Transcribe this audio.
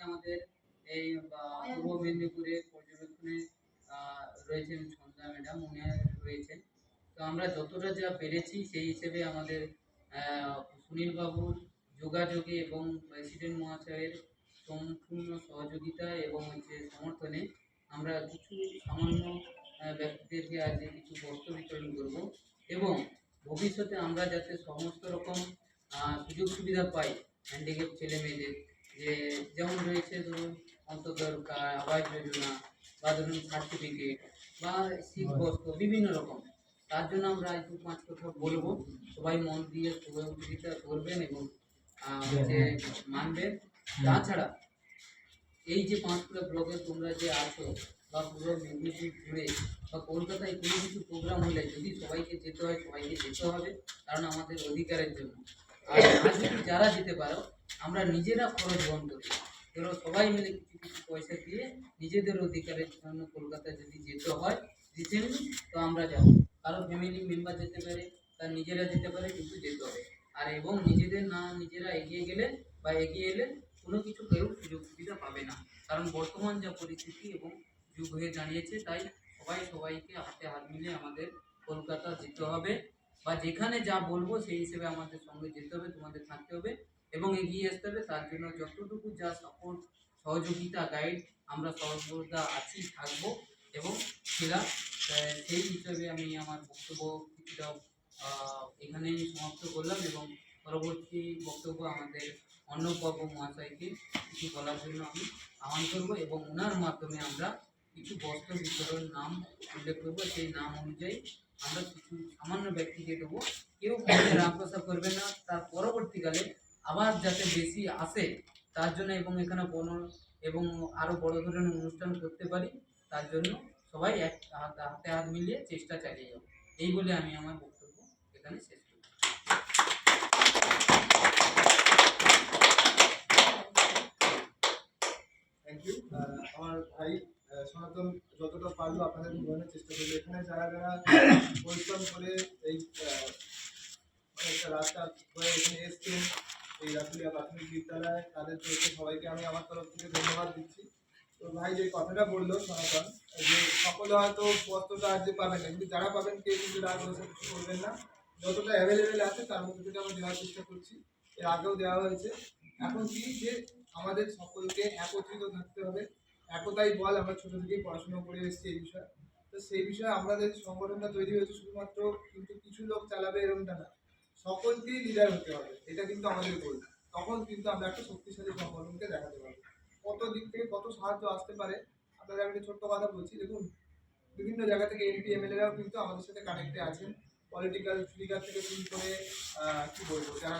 আমাদের এই পূর্ব মেদিনীপুরে পর্যবেক্ষণে রয়েছেন সন্ধ্যা ম্যাডাম, উনি রয়েছেন। তো আমরা যতটা যা পেরেছি সেই হিসেবে আমাদের সুনীল বাবুর যোগাযোগে এবং প্রেসিডেন্ট মহাশয়ের সম্পূর্ণ সহযোগিতা এবং সমর্থনে আমরা কিছু সামান্য ব্যক্তিদেরকে আজকে কিছু বস্ত্র বিতরণ করব এবং ভবিষ্যতে আমরা যাতে সমস্ত রকম সুযোগ সুবিধা পাই হ্যান্ডিক্যাপ ছেলে মেয়েদের, যেমন রয়েছে ধরুন অন্তর্দর আবাস যোজনা বা ধরুন সার্টিফিকেট বা শীত বস্ত্র বিভিন্ন রকম। তার জন্য আমরা আজ 5 কথা বলবো, সবাই মন দিয়ে সহযোগিতা করবেন এবং মানবেন। তাছাড়া এই যে পাঁশকুড়া ব্লকে তোমরা যে আছো বা পুরো মেদিনীপুর জুড়ে বা কলকাতায় কোনো কিছু প্রোগ্রাম হলে যদি সবাইকে যেতে হয়, সবাইকে যেতে হবে, কারণ আমাদের অধিকারের জন্য। আর যারা যেতে পারো আমরা নিজেরা খরচ বহন করি, ধরো সবাই মিলে কিছু কিছু পয়সা দিয়ে নিজেদের অধিকারের জন্য কলকাতায় যদি যেতে হয় রিসেন্টলি, তো আমরা যাবো। কারো ফ্যামিলি মেম্বার যেতে পারে, তার নিজেরা যেতে পারে, কিন্তু যেতে হবে। আর এবং নিজেরা এগিয়ে গেলে বা এগিয়ে এলে কোনো কিছু কেউ সুযোগ সুবিধা পাবে না, কারণ বর্তমান যা পরিস্থিতি এবং যুগ হয়ে দাঁড়িয়েছে, তাই সবাইকে হাতে হাত মিলিয়ে আমাদের কলকাতা যেতে হবে বা যেখানে যা বলবো সেই হিসেবে আমাদের সঙ্গে যেতে হবে, তোমাদের থাকতে হবে এবং এগিয়ে আসতে হবে। তার জন্য যতটুকু যা সাপোর্ট, সহযোগিতা, গাইড আমরা সর্বদা আছি, থাকবো এবং ছিলাম। সেই হিসেবে আমি আমার বক্তব্য কিছুটা এখানেই সমাপ্ত করলাম এবং পরবর্তী বক্তব্য আমাদের অন্নপর্ব মহাশয়কে কিছু বলার জন্য আমি আহ্বান করবো এবং ওনার মাধ্যমে আমরা কিছু বস্ত্র বিতরণ নাম উল্লেখ করবো। সেই নাম অনুযায়ী আমরা কিছু সামান্য ব্যক্তিকে দেবো, কেউ রাগ প্রসাব করবে না। তার পরবর্তীকালে আবার যাতে বেশি আসে তার জন্য এবং এখানে এবং আরও বড় ধরনের অনুষ্ঠান করতে পারি, তার জন্য সবাই হাতে হাত মিলিয়ে চেষ্টা চালিয়ে যাব। এই বলে আমি আমার বক্তব্য এখানে শেষ করি। Thank you. আমার ভাই সনাতন যতটা পারলো আপনাদের বোঝানোর চেষ্টা করলো। এখানে যারা পরিশ্রম করে এই একটা রাস্তা হয়ে এখানে এসছেন, এই রাসুলিয়া প্রাথমিক বিদ্যালয়, তাদের সবাইকে আমি আমার তরফ থেকে ধন্যবাদ দিচ্ছি। তো ভাই যে কথাটা বললো সনাতন, যে সকলে হয়তো বস্ত্রটা আজকে পাবেন না, কিন্তু যারা পাবেন কেউ কিন্তু রাগ কিছু করবেন না। যতটা অ্যাভেলেবেল আছে তার মধ্যে থেকে আমরা দেওয়ার চেষ্টা করছি, এর আগেও দেওয়া হয়েছে। এখন কি যে আমাদের সকলকে একত্রিত থাকতে হবে, একতাই বল। আমরা ছোট থেকেই পড়াশোনা করে এসেছি এই বিষয়ে। তো সেই বিষয়ে আমাদের সংগঠনটা তৈরি হয়েছে শুধুমাত্র কিন্তু কিছু লোক চালাবে এরকমটা না, সকলকেই লিডার হতে হবে, এটা কিন্তু আমাদের গোল। তখন কিন্তু আমরা একটা শক্তিশালী সংগঠনকে দেখাতে পারবো। কত দিক থেকে কত সাহায্য আসতে পারে, আপনাদের একটা ছোট্ট কথা বলছি। দেখুন, বিভিন্ন জায়গা থেকে এমপি এমএলএরাও কিন্তু আমাদের সাথে কানেক্টে আছেন, পলিটিক্যাল ফিগার থেকে শুরু করে কি বলবো, যারা